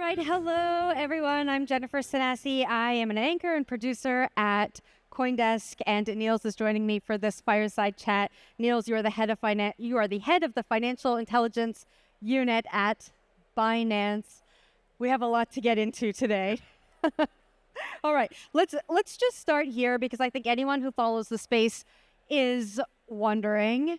right, hello everyone. I'm Jennifer Sanasie. I am an anchor and producer at CoinDesk, and Nils is joining me for this fireside chat. Nils, you are the head of the financial intelligence unit at Binance. We have a lot to get into today. All right, let's just start here because I think anyone who follows the space is wondering,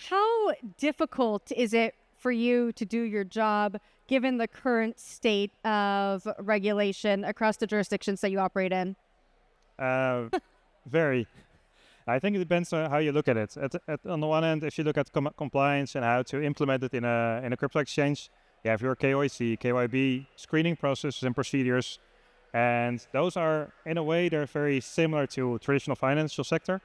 how difficult is it for you to do your job given the current state of regulation across the jurisdictions that you operate in? Very. I think it depends on how you look at it. On the one hand, if you look at compliance and how to implement it in a crypto exchange, you have your KYC, KYB screening processes and procedures, and those are, in a way, they're very similar to traditional financial sector.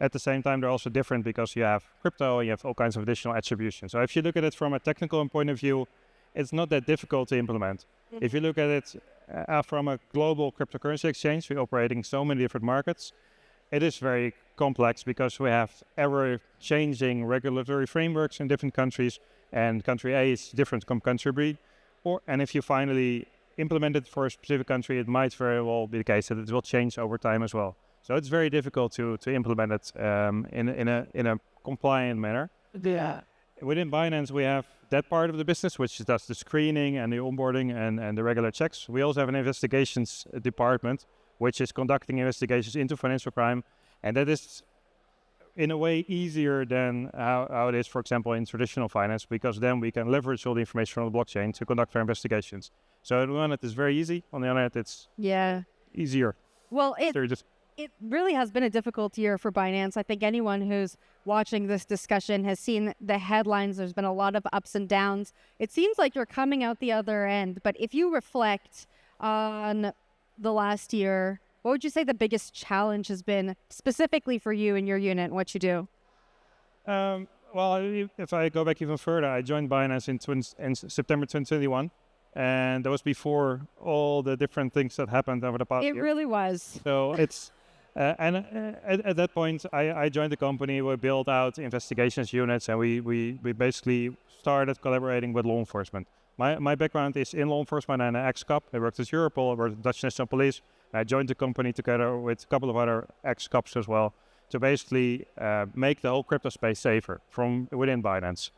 At the same time, they're also different because you have crypto and you have all kinds of additional attribution. So if you look at it from a technical point of view, it's not that difficult to implement. Mm-hmm. If you look at it from a global cryptocurrency exchange, we're operating so many different markets. It is very complex because we have ever-changing regulatory frameworks in different countries, and country A is different from country B. And if you finally implement it for a specific country, it might very well be the case that it will change over time as well. So it's very difficult to implement it in a compliant manner. Yeah. Within Binance, we have that part of the business, which does the screening and the onboarding and the regular checks. We also have an investigations department, which is conducting investigations into financial crime. And that is, in a way, easier than how it is, for example, in traditional finance, because then we can leverage all the information from the blockchain to conduct our investigations. So on the one hand, it's very easy. On the other hand, it's easier. Well, it really has been a difficult year for Binance. I think anyone who's watching this discussion has seen the headlines. There's been a lot of ups and downs. It seems like you're coming out the other end. But if you reflect on the last year, what would you say the biggest challenge has been specifically for you and your unit and what you do? Well, if I go back even further, I joined Binance in September 2021. And that was before all the different things that happened over the past year. It really was. So it's... at that point, I joined the company. We built out investigations units, and we basically started collaborating with law enforcement. My background is in law enforcement and an ex-cop. I worked at Europol, I worked at Dutch National Police. I joined the company together with a couple of other ex-cops as well to basically make the whole crypto space safer from within Binance.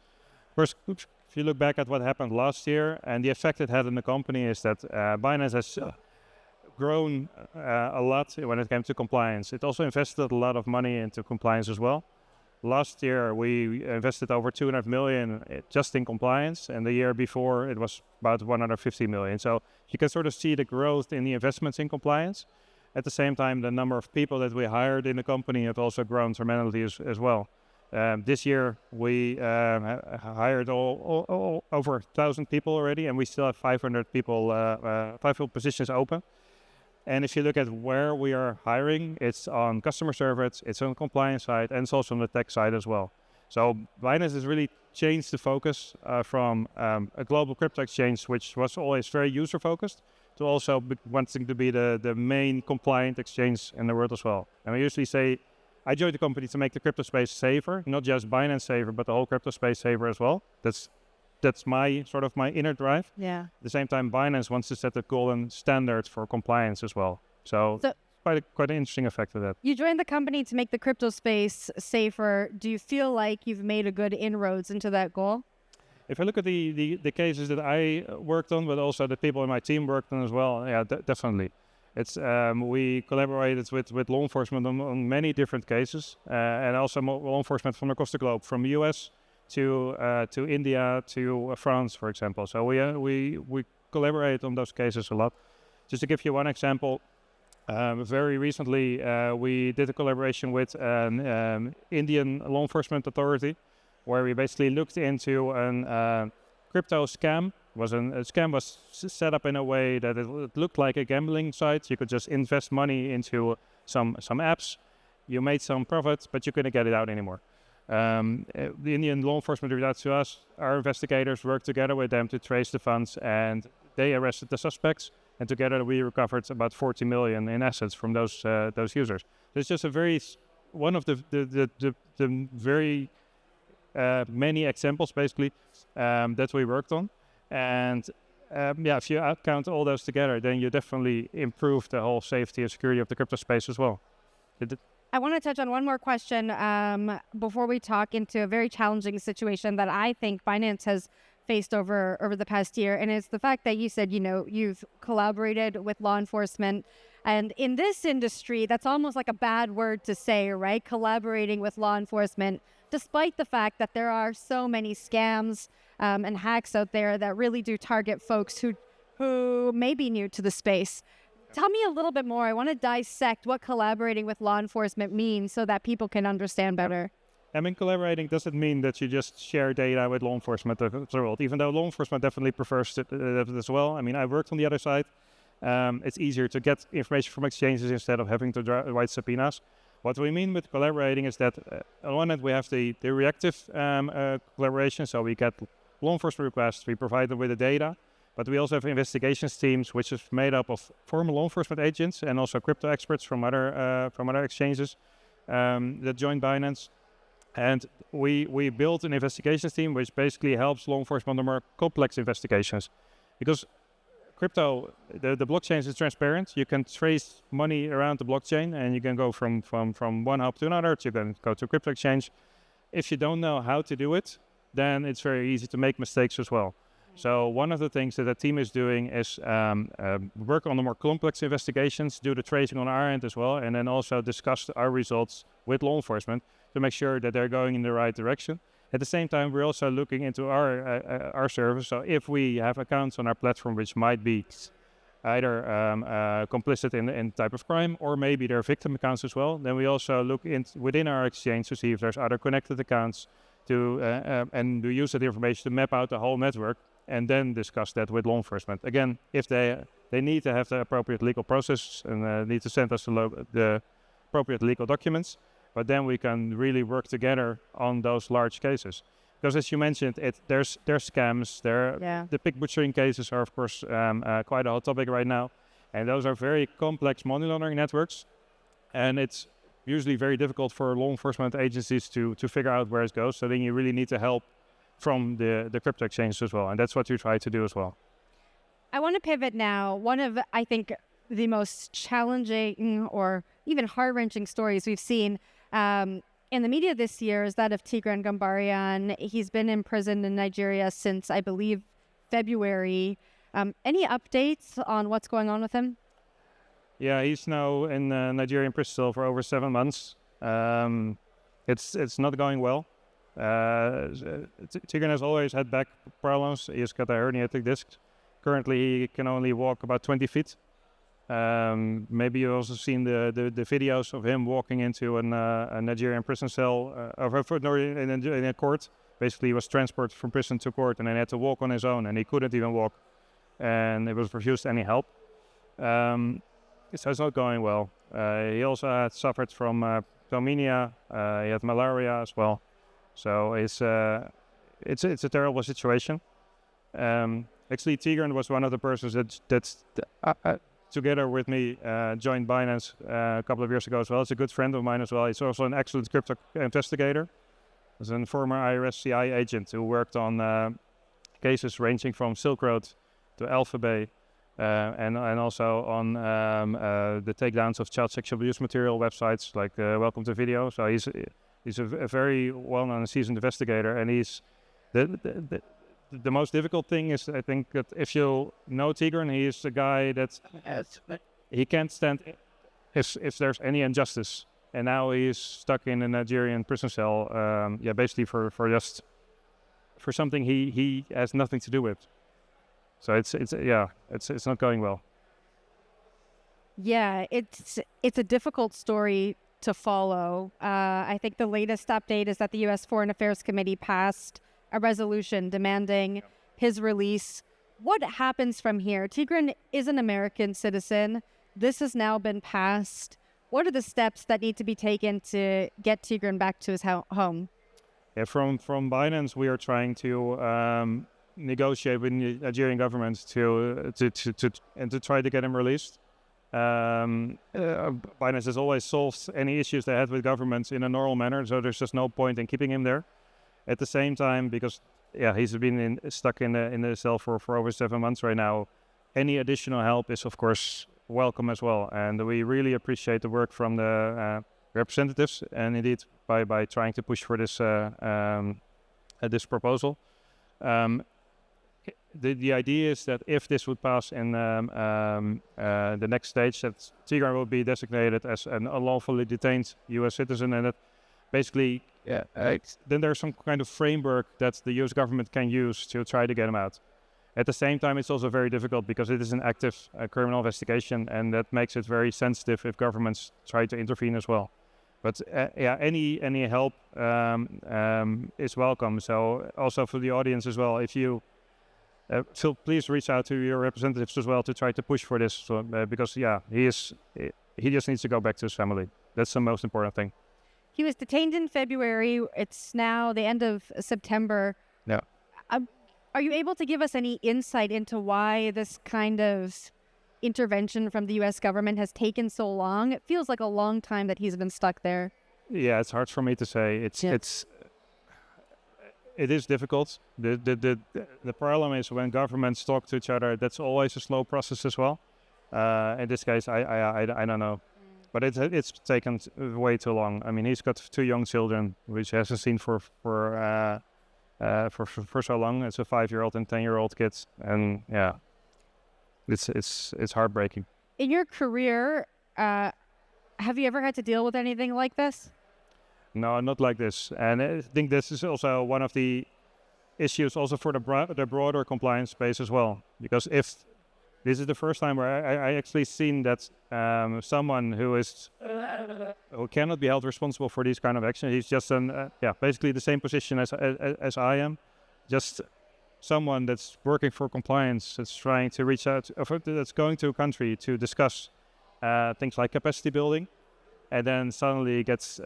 First, if you look back at what happened last year and the effect it had on the company is that Binance has grown a lot when it came to compliance. It also invested a lot of money into compliance as well. Last year, we invested over 200 million just in compliance, and the year before it was about 150 million. So you can sort of see the growth in the investments in compliance. At the same time, the number of people that we hired in the company have also grown tremendously as well. This year, we hired over 1,000 people already, and we still have 500 positions open. And if you look at where we are hiring, it's on customer service, it's on the compliance side, and it's also on the tech side as well. So Binance has really changed the focus from a global crypto exchange, which was always very user-focused, to also wanting to be the main compliant exchange in the world as well. And we usually say, I joined the company to make the crypto space safer, not just Binance safer, but the whole crypto space safer as well. That's my inner drive. Yeah. At the same time, Binance wants to set a golden standard for compliance as well. So quite an interesting effect of that. You joined the company to make the crypto space safer. Do you feel like you've made a good inroads into that goal? If I look at the cases that I worked on, but also the people in my team worked on as well, yeah, definitely. It's we collaborated with law enforcement on many different cases, and also law enforcement from across the globe, from the US to India to France, for example. So we collaborate on those cases a lot. Just to give you one example, very recently we did a collaboration with an Indian law enforcement authority, where we basically looked into a crypto scam. A scam was set up in a way that it looked like a gambling site. You could just invest money into some apps. You made some profit, but you couldn't get it out anymore. The Indian law enforcement reached out to us. Our investigators worked together with them to trace the funds, and they arrested the suspects. And together we recovered about 40 million in assets from those users. It's just one of the very many examples basically that we worked on. And if you count all those together, then you definitely improve the whole safety and security of the crypto space as well. I want to touch on one more question before we talk into a very challenging situation that I think Binance has faced over the past year, and it's the fact that you said, you've collaborated with law enforcement, and in this industry, that's almost like a bad word to say, right? Collaborating with law enforcement, despite the fact that there are so many scams and hacks out there that really do target folks who may be new to the space. Tell me a little bit more. I want to dissect what collaborating with law enforcement means so that people can understand better. I mean, collaborating doesn't mean that you just share data with law enforcement of the world, even though law enforcement definitely prefers it as well. I mean, I worked on the other side. It's easier to get information from exchanges instead of having to write subpoenas. What we mean with collaborating is that on one hand, we have the reactive collaboration, so we get law enforcement requests, we provide them with the data. But we also have investigations teams, which is made up of former law enforcement agents and also crypto experts from other exchanges that join Binance. And we built an investigations team, which basically helps law enforcement on more complex investigations. Because crypto, the blockchain is transparent. You can trace money around the blockchain, and you can go from one hub to another. You can go to a crypto exchange. If you don't know how to do it, then it's very easy to make mistakes as well. So one of the things that the team is doing is work on the more complex investigations, do the tracing on our end as well, and then also discuss our results with law enforcement to make sure that they're going in the right direction. At the same time, we're also looking into our service. So if we have accounts on our platform which might be either complicit in type of crime, or maybe they're victim accounts as well, then we also look within our exchange to see if there's other connected accounts and we use that information to map out the whole network and then discuss that with law enforcement. Again, if they need to have the appropriate legal process and need to send us the appropriate legal documents, but then we can really work together on those large cases. Because as you mentioned, there's scams. The pig butchering cases are, of course, quite a hot topic right now. And those are very complex money laundering networks. And it's usually very difficult for law enforcement agencies to figure out where it goes. So then you really need to help from the crypto exchanges as well. And that's what you try to do as well. I want to pivot now. One of, I think, the most challenging or even heart-wrenching stories we've seen in the media this year is that of Tigran Gambaryan. He's been imprisoned in Nigeria since, I believe, February. Any updates on what's going on with him? Yeah, he's now in Nigerian prison cell for over 7 months. It's not going well. Tigran has always had back problems. He's got a herniated disc. Currently, he can only walk about 20 feet. Maybe you've also seen the videos of him walking into a Nigerian prison cell in a court. Basically, he was transported from prison to court and then had to walk on his own, and he couldn't even walk, and it was refused any help. So it's not going well. He also had suffered from pneumonia. He had malaria as well. So it's a terrible situation. Actually, Tigran was one of the persons that together with me joined Binance a couple of years ago as well. He's a good friend of mine as well. He's also an excellent crypto investigator. He's a former IRS-CI agent who worked on cases ranging from Silk Road to Alphabet, and also on the takedowns of child sexual abuse material websites like Welcome to Video. So he's a very well-known and seasoned investigator, and he's the most difficult thing is, I think, that if you know Tigran, he is a guy that he can't stand if there's any injustice. And now he's stuck in a Nigerian prison cell, basically for something he has nothing to do with. So it's not going well. Yeah, it's a difficult story to follow. I think the latest update is that the U.S. Foreign Affairs Committee passed a resolution demanding his release. What happens from here? Tigran is an American citizen. This has now been passed. What are the steps that need to be taken to get Tigran back to his home? Yeah, from Binance, we are trying to negotiate with the Nigerian government to try to get him released. Binance has always solved any issues they had with governments in a normal manner, so there's just no point in keeping him there. At the same time, because he's been stuck in the cell for over 7 months right now. Any additional help is, of course, welcome as well. And we really appreciate the work from the representatives, and indeed by trying to push for this proposal. The idea is that if this would pass in the next stage, that Tigran will be designated as an unlawfully detained U.S. citizen, and that basically then there's some kind of framework that the U.S. government can use to try to get him out. At the same time, it's also very difficult because it is an active criminal investigation, and that makes it very sensitive if governments try to intervene as well. But any help is welcome. So also for the audience as well, if you please reach out to your representatives as well to try to push for this. So, because he just needs to go back to his family. That's the most important thing. He was detained in February. It's now the end of September. Yeah. Are you able to give us any insight into why this kind of intervention from the U.S. government has taken so long? It feels like a long time that he's been stuck there. Yeah, it's hard for me to say. It is difficult. The problem is when governments talk to each other, that's always a slow process as well. In this case, I don't know, but it's taken way too long. I mean, he's got 2 young children, which he hasn't seen for so long. It's a 5-year-old and 10-year-old kids, and it's heartbreaking. In your career, have you ever had to deal with anything like this? No, not like this. And I think this is also one of the issues also for the broader compliance space as well. Because if this is the first time where I actually seen that someone who cannot be held responsible for these kind of actions, he's just basically the same position as I am, just someone that's working for compliance, that's trying to reach out, that's going to a country to discuss things like capacity building, and then suddenly gets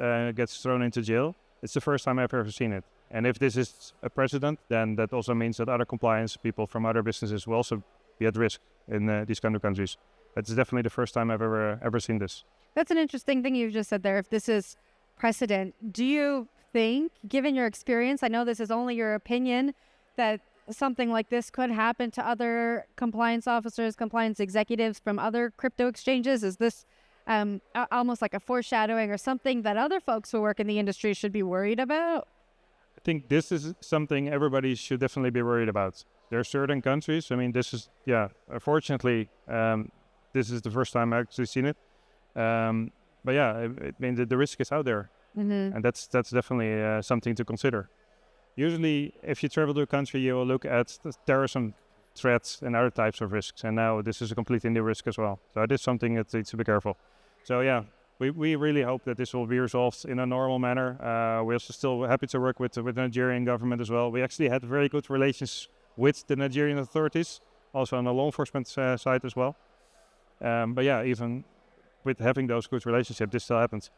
thrown into jail. It's the first time I've ever seen it. And if this is a precedent, then that also means that other compliance people from other businesses will also be at risk in these kind of countries. It's definitely the first time I've ever seen this. That's an interesting thing you just said there. If this is precedent, do you think, given your experience, I know this is only your opinion, that something like this could happen to other compliance officers, compliance executives from other crypto exchanges? Is this almost like a foreshadowing or something that other folks who work in the industry should be worried about? I think this is something everybody should definitely be worried about. There are certain countries, I mean, this is, unfortunately, this is the first time I've actually seen it. But I mean, the risk is out there. Mm-hmm. And that's definitely something to consider. Usually, if you travel to a country, you will look at terrorism threats and other types of risks. And now this is a completely new risk as well. So it is something that needs to be careful. So we really hope that this will be resolved in a normal manner. We're also still happy to work with the Nigerian government as well. We actually had very good relations with the Nigerian authorities, also on the law enforcement side as well. Even with having those good relationships, this still happens.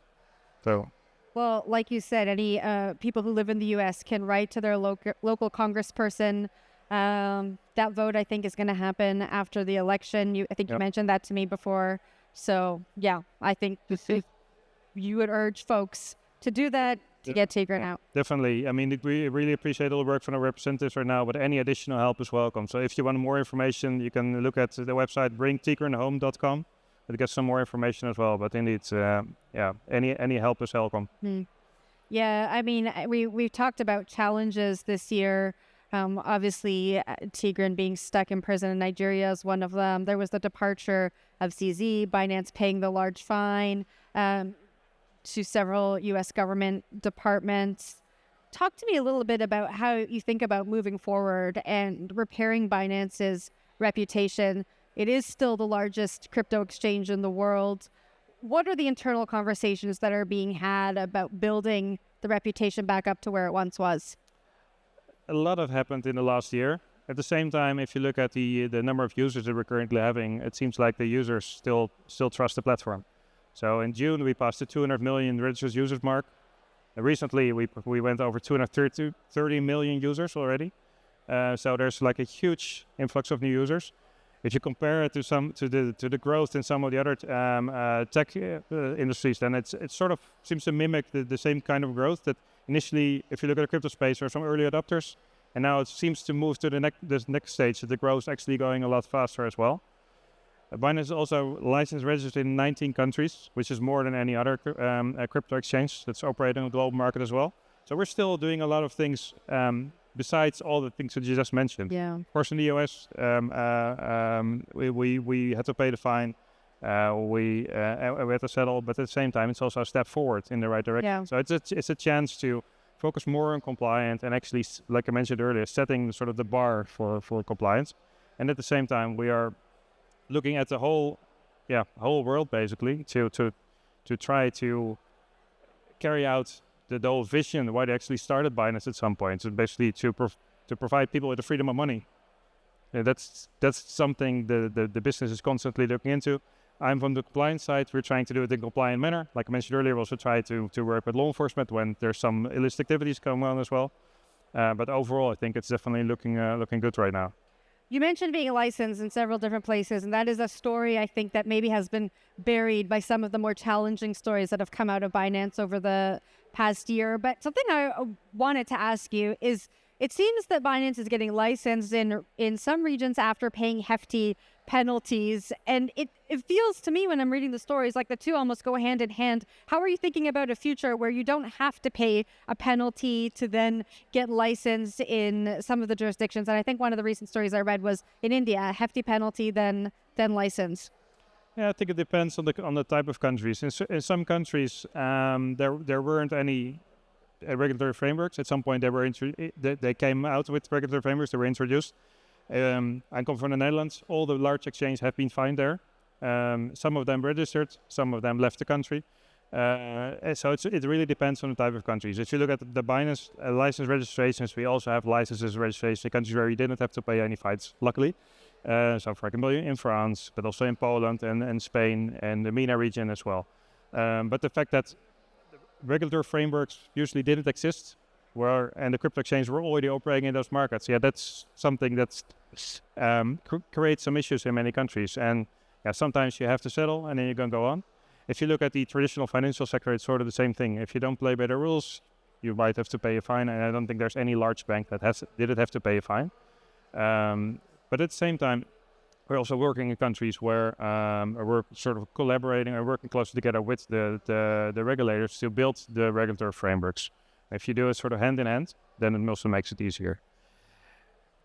So. Well, like you said, any people who live in the U.S. can write to their local congressperson. That vote, I think, is going to happen after the election. You mentioned that to me before. So, I think you would urge folks to do that to get Tigran out. Definitely. I mean, we really appreciate all the work from the representatives right now, but any additional help is welcome. So if you want more information, you can look at the website bringtigranhome.com to get some more information as well. But indeed, any help is welcome. Yeah, I mean, we've talked about challenges this year. Obviously, Tigran being stuck in prison in Nigeria is one of them. There was the departure of CZ, Binance paying the large fine to several U.S. government departments. Talk to me a little bit about how you think about moving forward and repairing Binance's reputation. It is still the largest crypto exchange in the world. What are the internal conversations that are being had about building the reputation back up to where it once was? A lot have happened in the last year. At the same time, if you look at the number of users that we're currently having, it seems like the users still trust the platform. So in June, we passed the 200 million registered users mark. Recently, we went over 230 million users already. So there's like a huge influx of new users. If you compare it to the growth in some of the other tech industries, then it sort of seems to mimic the same kind of growth that initially, if you look at the crypto space, there are some early adopters, And now it seems to move to this next stage, that the growth is actually going a lot faster as well. Binance is also licensed registered in 19 countries, which is more than any other crypto exchange that's operating on the global market as well. So we're still doing a lot of things besides all the things that you just mentioned. Yeah. Of course, in the US, we had to pay the fine. We had to settle, but at the same time, it's also a step forward in the right direction. Yeah. So it's a chance to focus more on compliance and actually, like I mentioned earlier, setting sort of the bar for compliance. And at the same time, we are looking at the whole world basically to try to carry out the whole vision why they actually started Binance at some point. So basically to provide people with the freedom of money. That's something the business is constantly looking into. I'm from the compliance side. We're trying to do it in a compliant manner. Like I mentioned earlier, we also try to work with law enforcement when there's some illicit activities going on as well. But overall, I think it's definitely looking good right now. You mentioned being licensed in several different places, and that is a story I think that maybe has been buried by some of the more challenging stories that have come out of Binance over the past year. But something I wanted to ask you is, it seems that Binance is getting licensed in some regions after paying hefty penalties. And it feels to me when I'm reading the stories like the two almost go hand in hand. How are you thinking about a future where you don't have to pay a penalty to then get licensed in some of the jurisdictions? And I think one of the recent stories I read was in India, a hefty penalty, then license. Yeah, I think it depends on the type of countries. In some countries, there weren't any regulatory frameworks. At some point, they came out with regulatory frameworks. They were introduced. I come from the Netherlands. All the large exchanges have been fined there. Some of them registered. Some of them left the country. So it really depends on the type of countries. If you look at the Binance license registrations, we also have licenses registration in countries where you didn't have to pay any fines, luckily. So for example, in France, but also in Poland and Spain and the MENA region as well. But the fact that regulatory frameworks usually didn't exist, and the crypto exchanges were already operating in those markets. Yeah, that's something that creates some issues in many countries. And yeah, sometimes you have to settle and then you're going to go on. If you look at the traditional financial sector, it's sort of the same thing. If you don't play by the rules, you might have to pay a fine. And I don't think there's any large bank that didn't have to pay a fine. But at the same time, we're also working in countries where we're sort of collaborating and working closely together with the regulators to build the regulatory frameworks. If you do it sort of hand in hand, then it also makes it easier.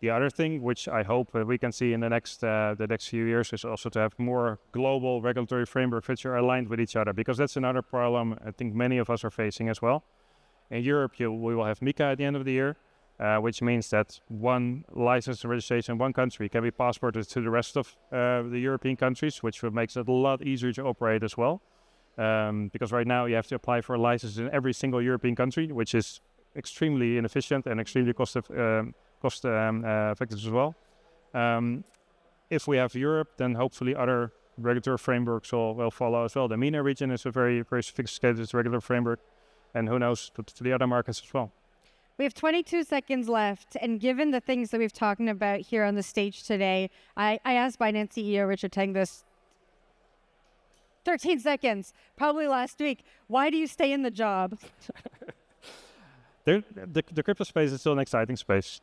The other thing, which I hope we can see in the next few years, is also to have more global regulatory frameworks which are aligned with each other, because that's another problem I think many of us are facing as well. In Europe, we will have MiCA at the end of the year, which means that one license and registration in one country can be passported to the rest of the European countries, which makes it a lot easier to operate as well. Because right now you have to apply for a license in every single European country, which is extremely inefficient and extremely cost effective as well. If we have Europe, then hopefully other regulatory frameworks will follow as well. The MENA region is a very, very sophisticated regulatory framework, and who knows, to the other markets as well. We have 22 seconds left, and given the things that we've talked about here on the stage today, I asked Binance CEO Richard Teng this 13 seconds, probably last week. Why do you stay in the job? The crypto space is still an exciting space.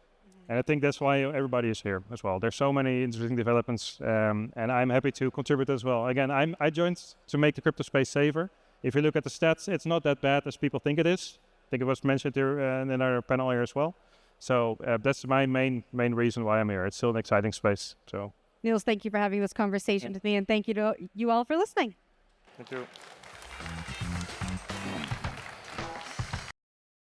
And I think that's why everybody is here as well. There's so many interesting developments, and I'm happy to contribute as well. Again, I joined to make the crypto space safer. If you look at the stats, it's not that bad as people think it is. I think it was mentioned here in our panel here as well. So that's my main reason why I'm here. It's still an exciting space. So, Nils, thank you for having this conversation with me, and thank you to you all for listening. Thank you.